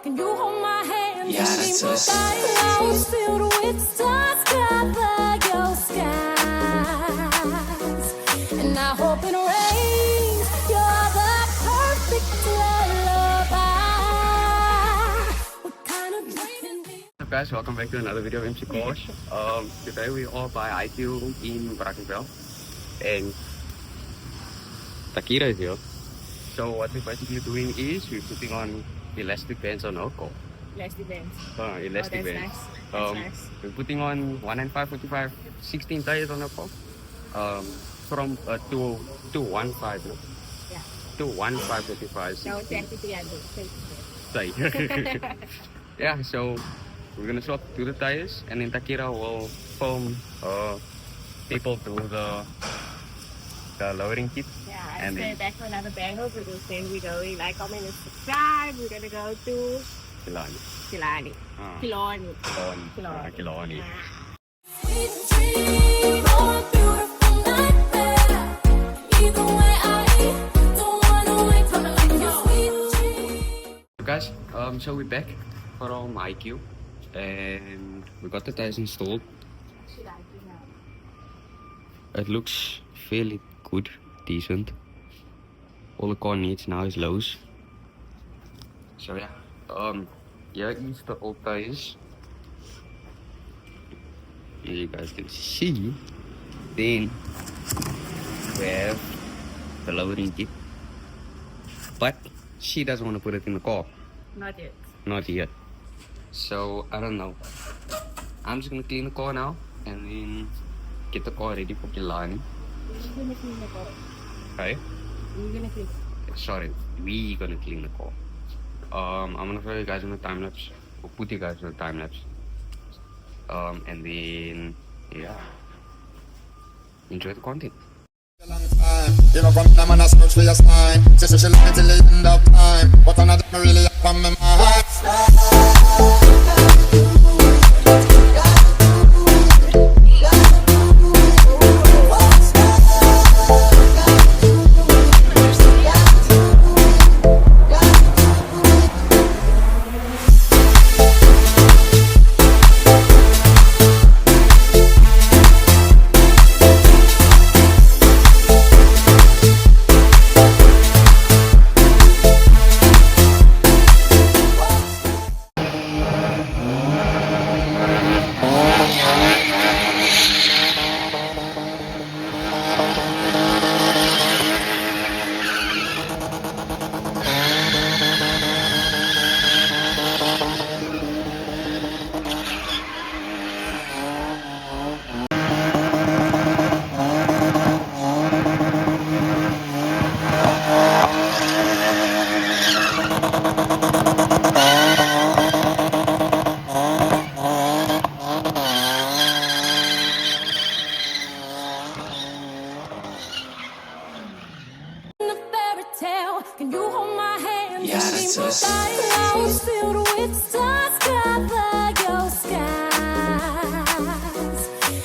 Can you hold my hand? Yeah, that's us. Clouds filled with stars cover your skies, and I hope it rains. You're the perfect lullaby. What kind of dream? What's up guys, welcome back to another video of MC Cars. Today we are by IQ in Brackenfell and Takira is here. So what we're basically doing is we're putting on elastic bands on our car. Elastic bands. Elastic that's bands. nice. That's nice. We're putting on 195, 45, 16 tires on our car. From 215, no? Yeah. 215, 55, No, 16. technically Yeah, so we're gonna swap to the tires and then Takira will film people do the lowering kit. Yeah, and and then back for another banger. So then we go, like, comment and subscribe. We're gonna go to Kilani. Kilani. Kilani. Kilani. Sweet dream, more beautiful nightmare. Either way I don't wanna wake up in your sweet dream. So guys, so we're back from IQ and we got the tires installed. It looks fairly good, decent. All the car needs now is lows. So yeah, here is the old tires. As you guys can see, then we have the lowering kit. But she doesn't want to put it in the car. Not yet. Not yet. So I don't know. I'm just gonna clean the car now and then get the car ready for Kilani. We're gonna clean the car. Okay? We're gonna clean. Sorry, we gonna clean the car. I'm gonna show you guys on the time lapse. Or put you guys on the time lapse. And then yeah. Enjoy the content. You know, from them and I search for your sign. Sister, she love me till the end of time. But I'm not really up on my mind. Can you hold my hand? Yeah, that's us. Clouds filled with stars cover your skies,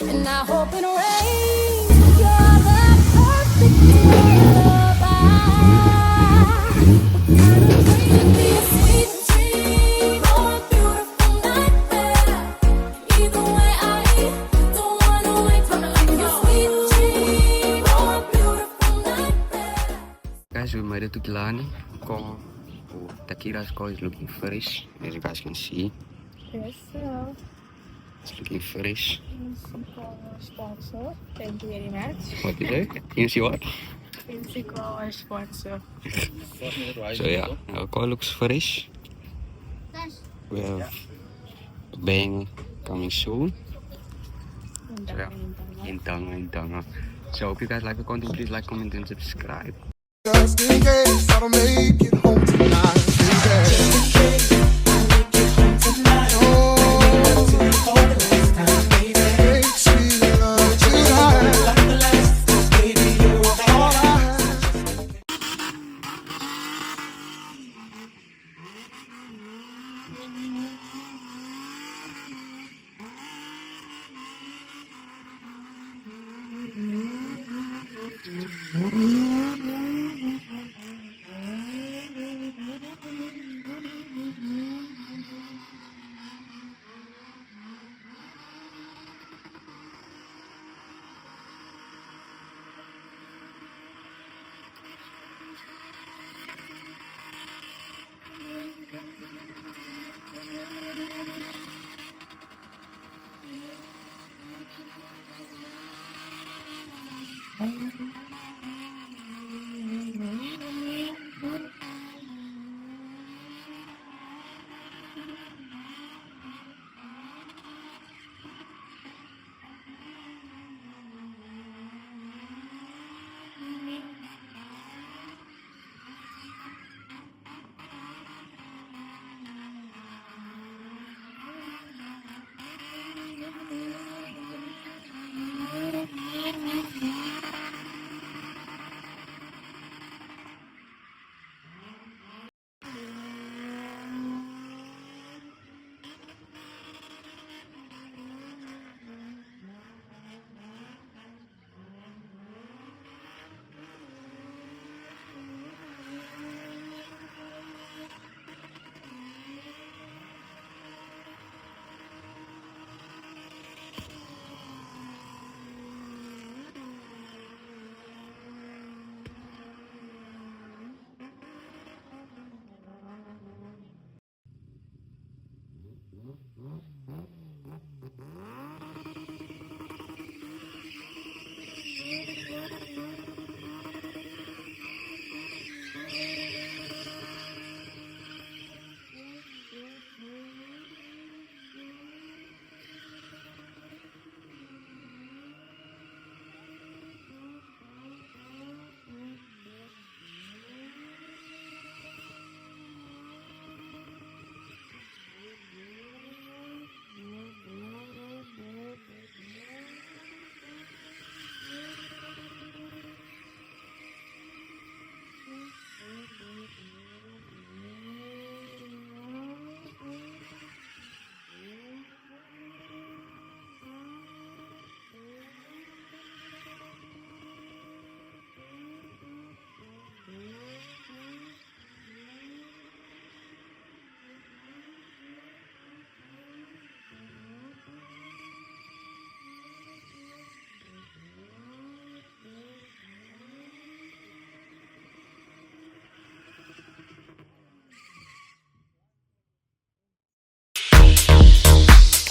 and I hope it rains. You're the perfect lullaby. Be a sweet dream, more beautiful nightmare. Either way I don't wanna wake up in your sweet dream, more beautiful nightmare. Guys, we made it to Kilani. Takira's car is looking fresh, as you guys can see. Yes, sir. It's looking fresh. Sponsor. Thank you very much. What is it? You see what? our sponsor. So yeah, our car looks fresh. We have a bang coming soon. So yeah, in. So hope you guys like the content. Please like, comment, and subscribe. Just in case I don't make it home tonight, baby.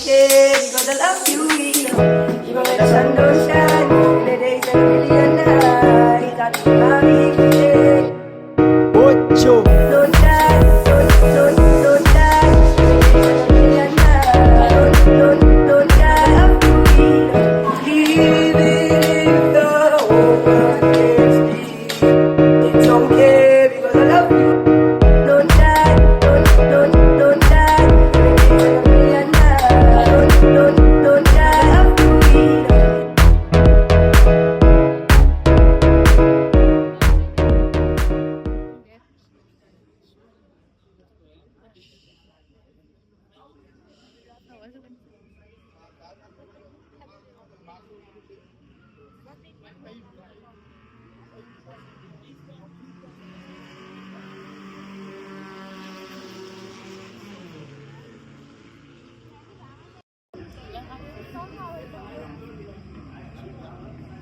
Yeah, because I love you, even when the sun don't shine, the days are a million nights, I think I'll be yeah. Don't die, don't die, the days are a million nights, don't die, I'm free. Even if the whole world gets me, it's okay because I love you. Don't die, don't die, the days are a million nights, don't die, I'm free.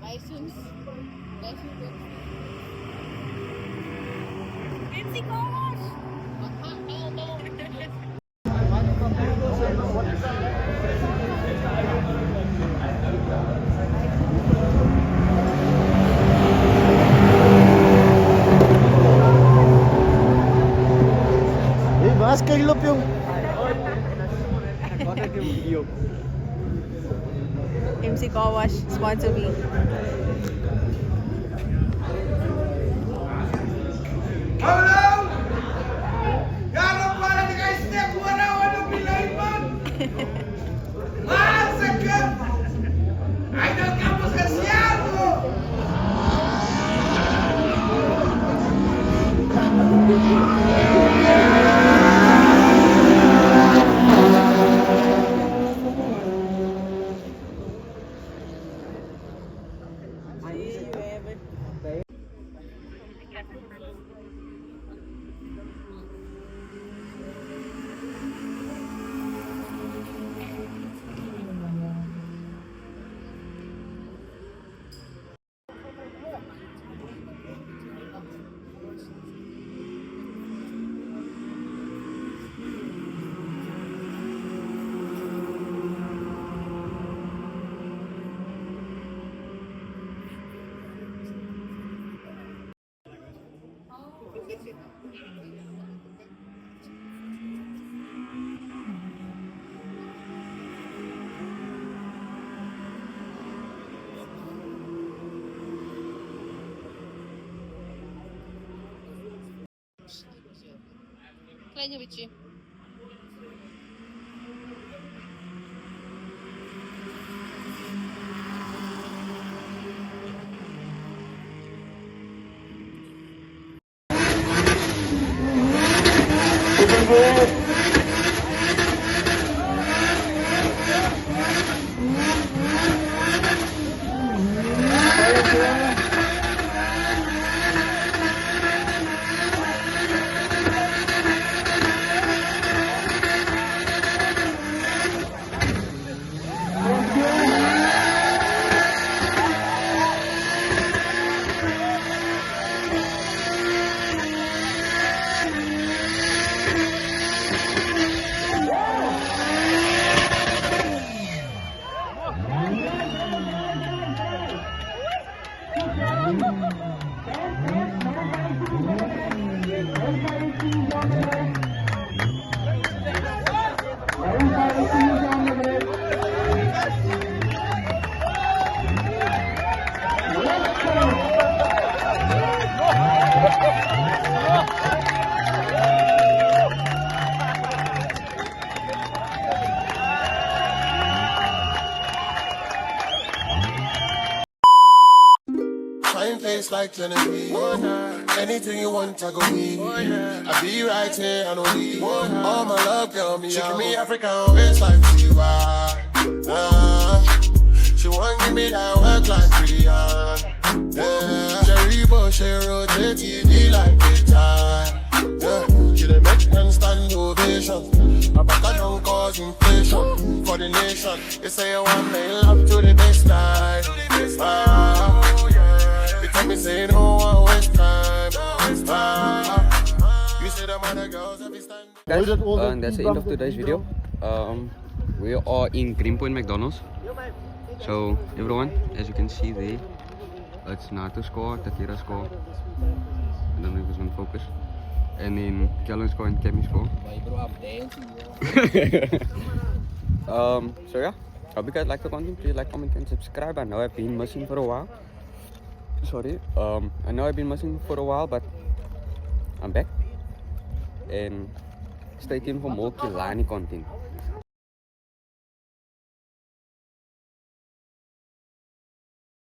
License. Fancy cars. Bahas kailop yung MC Car Wash, sponsor me. Klejně vyčí. like Genevieve. Anything you want, I go need. I be right here, I don't need. All my love, girl, me. She give me African waist like Tiwa. She want give me that work like Rihanna. Yeah, Jerry Bush, she rotate TD like guitar. Yeah, she dey make them stand ovation. My back don't cause inflation for the nation. You say you want me up to the baseline. You tell me say no one waste time. You say them other girls every stand. Guys, that's the end of today's video. We are in Greenpoint McDonald's. So everyone, as you can see there, it's Nato score, Takira score. I don't know if it's on focus. And then Kellen score and Kemi score. So yeah, hope you guys like the content. Please like, comment, and subscribe. I know I've been missing for a while. Sorry, I know I've been missing for a while, but I'm back. And stay tuned for more Kilani content.